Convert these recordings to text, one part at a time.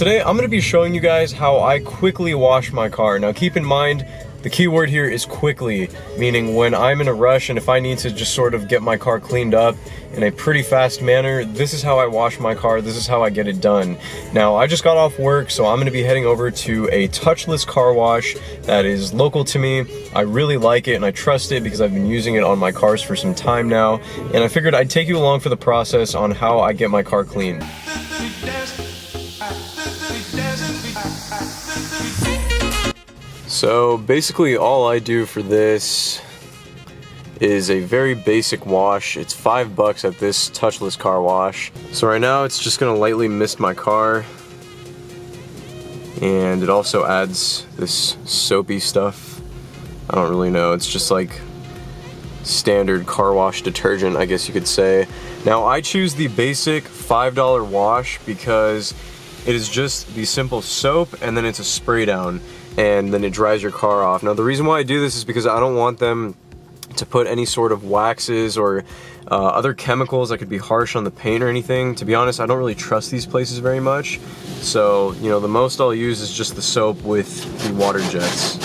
today I'm going to be showing you guys how I quickly wash my car. Now keep in mind, the key word here is quickly, meaning when I'm in a rush and if I need to just sort of get my car cleaned up in a pretty fast manner, this is how I wash my car, this is how I get it done. Now I just got off work, so I'm going to be heading over to a touchless car wash that is local to me. I really like it and I trust it because I've been using it on my cars for some time now, and I figured I'd take you along for the process on how I get my car clean. So basically all I do for this is a very basic wash. It's $5 at this touchless car wash. So right now it's just gonna lightly mist my car, and it also adds this soapy stuff. I don't really know, it's just like standard car wash detergent, I guess you could say. Now I choose the basic $5 wash because it is just the simple soap and then it's a spray down, and then it dries your car off. Now the reason why I do this is because I don't want them to put any sort of waxes or other chemicals that could be harsh on the paint or anything. To be honest, I don't really trust these places very much. So, you know, the most I'll use is just the soap with the water jets.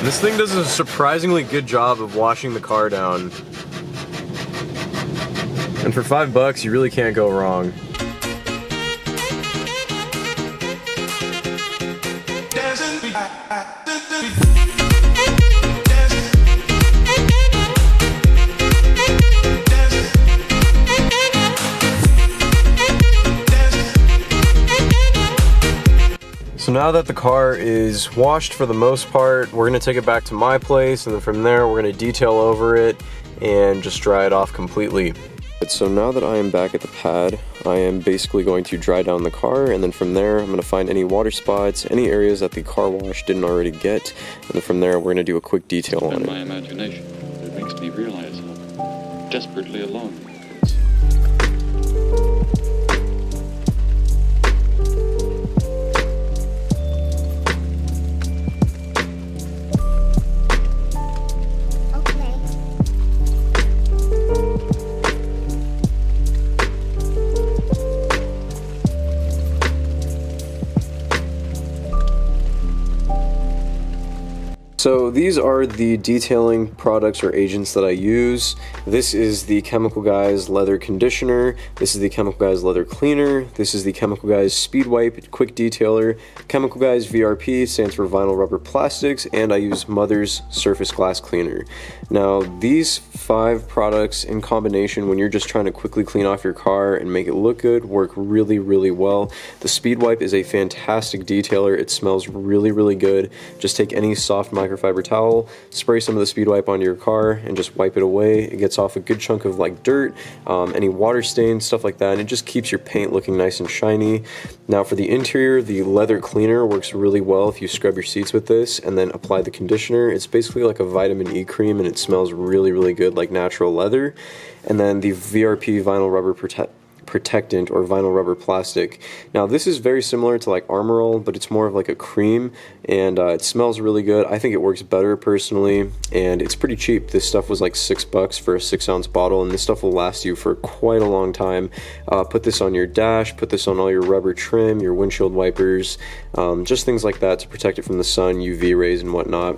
This thing does a surprisingly good job of washing the car down. And for $5, you really can't go wrong. So now that the car is washed for the most part, we're gonna take it back to my place, and then from there we're gonna detail over it and just dry it off completely. So now that I am back at the pad, I am basically going to dry down the car, and then from there I'm going to find any water spots, any areas that the car wash didn't already get, and then from there we're going to do a quick detail on it. My imagination, it makes me realize how desperately alone. So these are the detailing products or agents that I use. This is the Chemical Guys leather conditioner. This is the Chemical Guys leather cleaner. This is the Chemical Guys speed wipe quick detailer. Chemical Guys VRP stands for vinyl rubber plastics, and I use Mother's surface glass cleaner. Now these 5 products in combination, when you're just trying to quickly clean off your car and make it look good, work really, really well. The speed wipe is a fantastic detailer. It smells really, really good. Just take any soft microfiber towel, spray some of the speed wipe onto your car, and just wipe it away. It gets off a good chunk of like dirt, any water stains, stuff like that, and it just keeps your paint looking nice and shiny. Now for the interior, the leather cleaner works really well if you scrub your seats with this and then apply the conditioner. It's basically like a vitamin E cream, and it smells really, really good like natural leather. And then the VRP vinyl rubber protectant or vinyl rubber plastic. Now this is very similar to like Armor All, but it's more of like a cream, and it smells really good. I think it works better personally, and it's pretty cheap. This stuff was like $6 for a 6-ounce bottle, and this stuff will last you for quite a long time. Put this on your dash, put this on all your rubber trim, your windshield wipers, just things like that to protect it from the sun, UV rays and whatnot.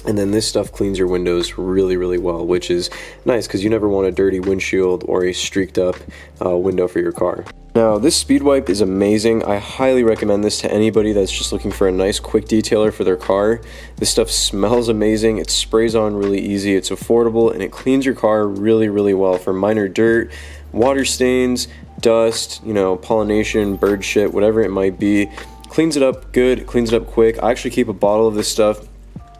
And then this stuff cleans your windows really, really well, which is nice because you never want a dirty windshield or a streaked up window for your car. Now this speed wipe is amazing. I highly recommend this to anybody that's just looking for a nice quick detailer for their car. This stuff smells amazing, it sprays on really easy, it's affordable, and it cleans your car really, really well for minor dirt, water stains, dust, you know, pollination, bird shit, whatever it might be. Cleans it up good, cleans it up quick. I actually keep a bottle of this stuff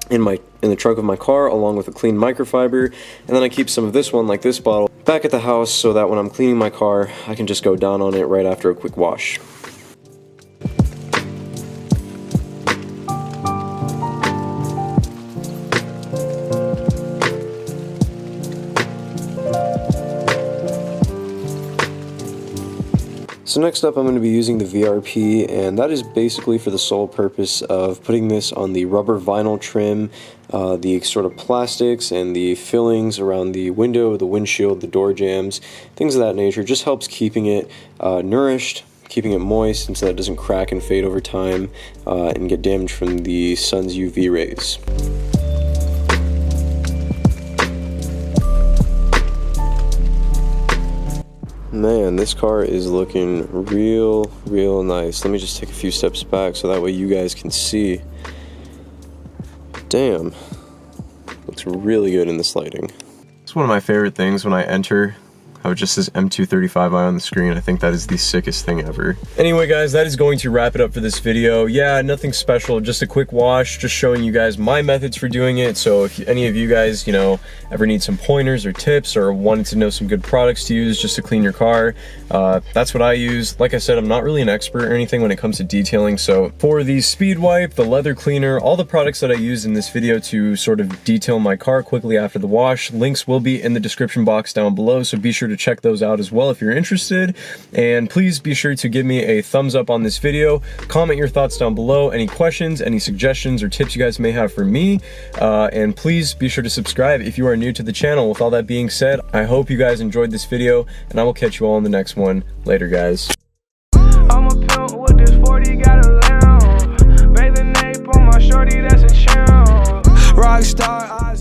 in the trunk of my car along with a clean microfiber, and then I keep some of this one, like this bottle, back at the house so that when I'm cleaning my car I can just go down on it right after a quick wash. So next up I'm going to be using the VRP, and that is basically for the sole purpose of putting this on the rubber vinyl trim, the sort of plastics and the fillings around the window, the windshield, the door jambs, things of that nature. Just helps keeping it nourished, keeping it moist, and so that it doesn't crack and fade over time and get damaged from the sun's UV rays. Man, this car is looking real nice. Let me just take a few steps back so that way you guys can see. Damn, looks really good in this lighting. It's one of my favorite things when I enter how it just says M235i on the screen. I think that is the sickest thing ever. Anyway guys, that is going to wrap it up for this video. Yeah, nothing special, just a quick wash, just showing you guys my methods for doing it. So if any of you guys, you know, ever need some pointers or tips or wanted to know some good products to use just to clean your car, that's what I use. Like I said, I'm not really an expert or anything when it comes to detailing. So for the speed wipe, the leather cleaner, all the products that I used in this video to sort of detail my car quickly after the wash, links will be in the description box down below. So be sure to check those out as well if you're interested, and please be sure to give me a thumbs up on this video. Comment your thoughts down below, any questions, any suggestions or tips you guys may have for me, and please be sure to subscribe if you are new to the channel. With all that being said, I hope you guys enjoyed this video, and I will catch you all in the next one. Later guys. I'm a pimp with this 40, got a lamb. Bathing ape on my shorty, that's a champ. Rockstar.